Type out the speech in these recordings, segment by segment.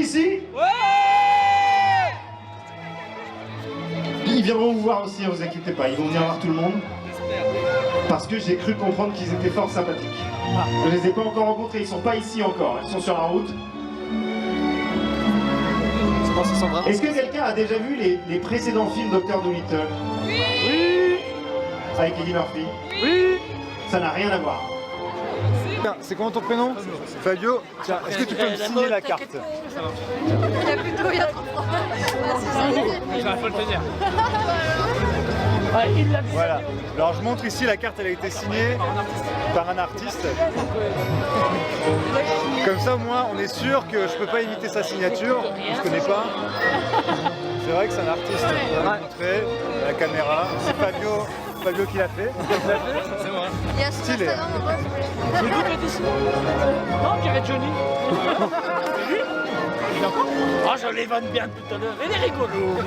ici? Ouais! Ils viendront vous voir aussi, ne vous inquiétez pas, ils vont venir voir tout le monde. Parce que j'ai cru comprendre qu'ils étaient fort sympathiques. Je les ai pas encore rencontrés, ils sont pas ici encore, ils sont sur la route. Est-ce que quelqu'un a déjà vu les précédents films Dr. Dolittle? Oui! Avec Eddie Murphy? Oui! Ça n'a rien à voir. C'est comment ton prénom? Fabio. Tiens, est-ce que tu peux me signer la carte? Il y a 30 ans. Faut le tenir. Voilà. Alors je montre ici, la carte elle a été signée par un artiste. Comme ça au moins on est sûr que je peux pas imiter sa signature, je ne connais pas. C'est vrai que c'est un artiste. On va montrer à la caméra. C'est Fabio qui l'a fait. C'est moi. Il y a Stylé. C'est lui qui a dessiné? Non, on dirait Johnny. Ah, je l'évane bien tout à l'heure. Elle est rigolo.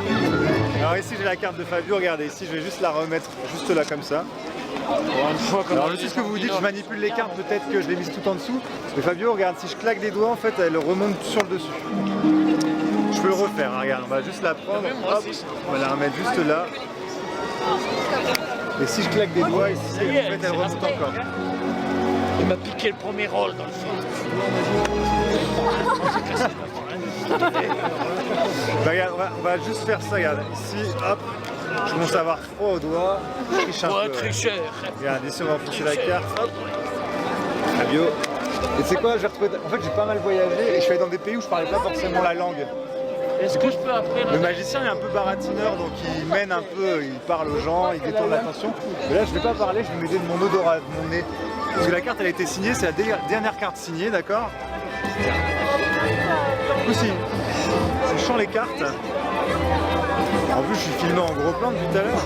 Alors ici j'ai la carte de Fabio, regardez ici, je vais juste la remettre juste là comme ça. Alors je sais ce que vous vous dites, je manipule les cartes, peut-être que je l'ai mise tout en dessous. Mais Fabio, regarde, si je claque des doigts, en fait, elle remonte sur le dessus. Je peux le refaire, hein, regarde, on va juste la prendre, hop, on va la remettre juste là. Et si je claque des doigts ici, en fait, elle remonte encore. Il m'a piqué le premier rôle dans le film. Bah, regarde, on va juste faire ça, regarde, ici, hop, je commence à avoir froid aux doigts, je triche un peu. Tricheur. Regarde, ici on va enfoncer la carte, hop, Fabio. Et tu sais quoi, j'ai retrouvé, en fait j'ai pas mal voyagé et je suis allé dans des pays où je parlais pas forcément la langue. Est-ce que je peux après Le magicien est un peu baratineur, donc il mène un peu, il parle aux gens, il détourne l'attention. Mais là je vais pas parler, je vais m'aider de mon odorat, de mon nez. Parce que la carte elle a été signée, c'est la dernière carte signée, d'accord? Aussi, je sens les cartes. En plus, je suis filmé en gros plan depuis tout à l'heure.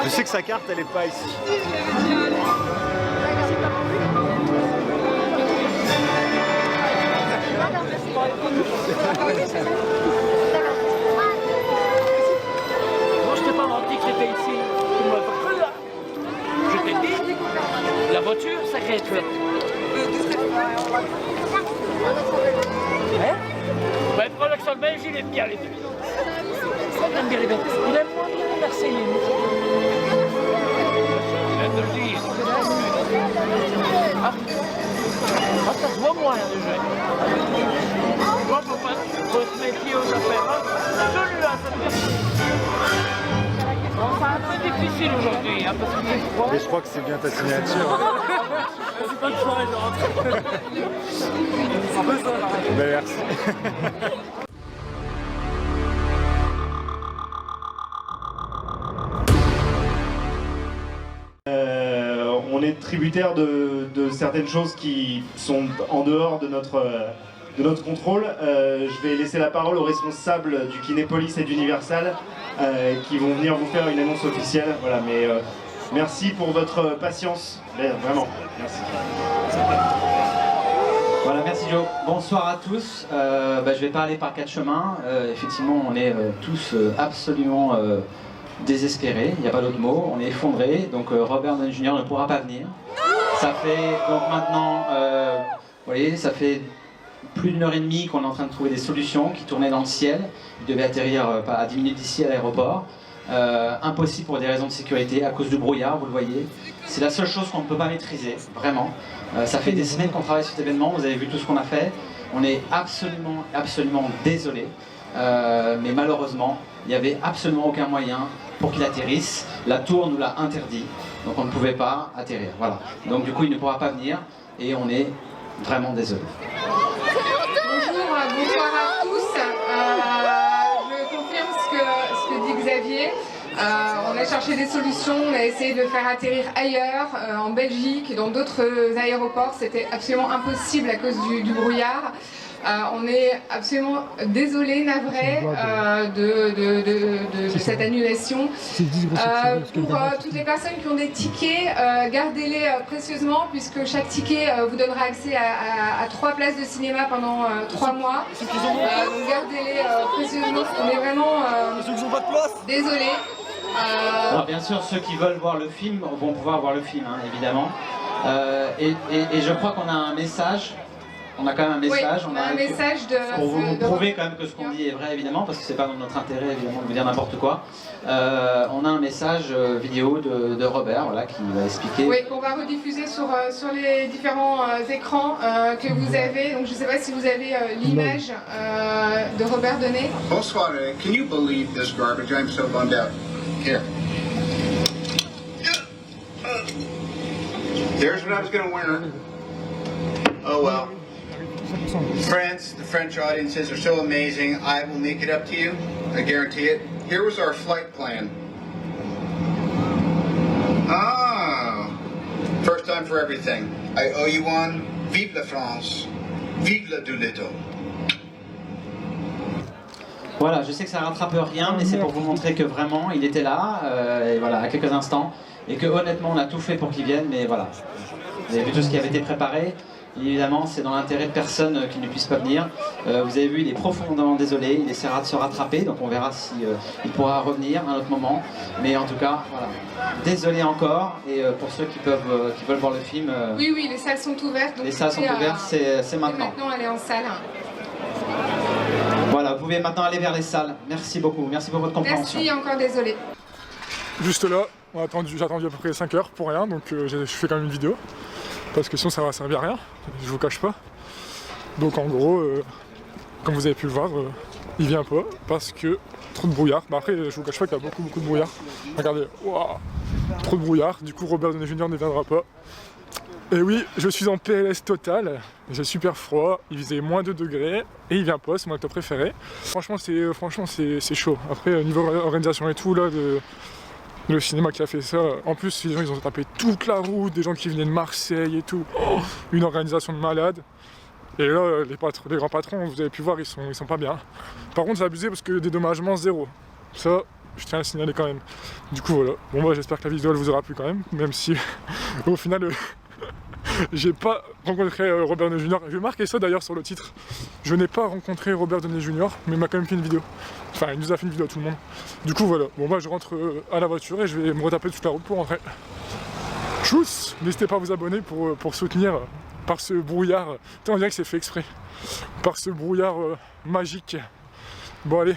Je sais que sa carte, elle est pas ici. Moi, je t'ai pas menti que t'étais ici. Tu m'as pas cru là. Je t'ai dit, la voiture, ça crée peur. Hein? Bah, le producteur belge, il aime bien les deux. Il aime bien les deux. Il aime moins bien les Marseillais. Je viens de le dire. Ah, ça se voit moins déjà. Moi, faut se méfier aux affaires. Celui-là, ça me fait. Bon, c'est un peu difficile aujourd'hui, hein, parce que c'est froid. Et je crois que c'est bien ta signature. Bonne soirée, je rentre. Ben, merci. On est tributaire de certaines choses qui sont en dehors de notre contrôle. Je vais laisser la parole aux responsables du Kinépolis et d'Universal qui vont venir vous faire une annonce officielle. Voilà, mais merci pour votre patience, mais vraiment, merci. Voilà, merci Joe. Bonsoir à tous. Je vais parler par quatre chemins. Effectivement, on est tous absolument désespérés, il n'y a pas d'autre mot. On est effondrés, donc Robert Downey Jr. ne pourra pas venir. Ça fait donc maintenant, vous voyez, ça fait plus d'1 heure et demie qu'on est en train de trouver des solutions qui tournaient dans le ciel. Il devait atterrir à 10 minutes d'ici à l'aéroport. Impossible pour des raisons de sécurité, à cause du brouillard, vous le voyez. C'est la seule chose qu'on ne peut pas maîtriser, vraiment. Ça fait des semaines qu'on travaille sur cet événement, vous avez vu tout ce qu'on a fait. On est absolument désolé. Mais malheureusement, il n'y avait absolument aucun moyen pour qu'il atterrisse. La tour nous l'a interdit, donc on ne pouvait pas atterrir. Voilà. Donc du coup, il ne pourra pas venir et on est vraiment désolé. Bonjour à tous. Je confirme ce que dit Xavier. On a cherché des solutions, on a essayé de le faire atterrir ailleurs, en Belgique et dans d'autres aéroports. C'était absolument impossible à cause du brouillard. On est absolument désolé, navré de cette annulation. Pour toutes les personnes qui ont des tickets, gardez-les précieusement puisque chaque ticket vous donnera accès à 3 places de cinéma pendant 3 mois. Donc gardez-les précieusement, on est vraiment désolé. Alors bien sûr, ceux qui veulent voir le film vont pouvoir voir le film, hein, évidemment. Et je crois qu'on a un message. On a quand même un message. Oui, on a un message pour vous de prouver quand même que ce qu'on dit est vrai, évidemment, parce que c'est pas dans notre intérêt, évidemment, de vous dire n'importe quoi. On a un message vidéo de Robert, voilà, qui va expliquer. Oui, qu'on va rediffuser sur les différents écrans que vous avez. Donc je ne sais pas si vous avez l'image de Robert donné. Bonsoir, can you believe this garbage? I'm so bummed out. Here. There's what I was gonna wear. Oh well. Friends, the French audiences are so amazing. I will make it up to you. I guarantee it. Here was our flight plan. Ah, first time for everything. I owe you one. Vive la France. Vive la Doolittle. Voilà, je sais que ça rattrape rien, mais c'est pour vous montrer que vraiment, il était là, et voilà, à quelques instants, et que honnêtement, on a tout fait pour qu'il vienne, mais voilà. Vous avez vu tout ce qui avait été préparé. Évidemment, c'est dans l'intérêt de personne qui ne puisse pas venir. Vous avez vu, il est profondément désolé, il essaiera de se rattraper, donc on verra si il pourra revenir à un autre moment. Mais en tout cas, voilà. Désolé encore, et pour ceux qui veulent voir le film... Oui, oui, les salles sont ouvertes. Donc les salles sont ouvertes, c'est maintenant. Maintenant, elle est en salle. Voilà, vous pouvez maintenant aller vers les salles. Merci beaucoup, merci pour votre compréhension. Merci, encore désolé. Juste là, j'ai attendu à peu près 5 heures pour rien, donc je fais quand même une vidéo. Parce que sinon ça va servir à rien, je vous cache pas. Donc en gros, comme vous avez pu le voir, il vient pas parce que trop de brouillard. Bah après, je vous cache pas qu'il y a beaucoup de brouillard. Regardez, wow, trop de brouillard, du coup Robert Downey Jr. ne viendra pas. Et oui, je suis en PLS total, j'ai super froid, il faisait moins 2 degrés et il vient pas, c'est mon acteur préféré. Franchement c'est chaud. Après niveau organisation et tout là, le cinéma qui a fait ça, en plus les gens ils ont tapé toute la route, des gens qui venaient de Marseille et tout, oh, une organisation de malade. Et là les grands patrons, vous avez pu voir, ils sont pas bien. Par contre c'est abusé parce que dédommagement zéro. Ça, je tiens à le signaler quand même. Du coup voilà, bon moi j'espère que la vidéo elle vous aura plu quand même si au final j'ai pas rencontré Robert Downey Jr. J'ai marqué ça d'ailleurs sur le titre. Je n'ai pas rencontré Robert Downey Jr. mais il m'a quand même fait une vidéo. Enfin, il nous a fait une vidéo à tout le monde. Du coup, voilà. Bon, moi, je rentre à la voiture et je vais me retaper toute la route pour rentrer. Tchuss! N'hésitez pas à vous abonner pour soutenir par ce brouillard. On dirait que c'est fait exprès. Par ce brouillard magique. Bon, allez.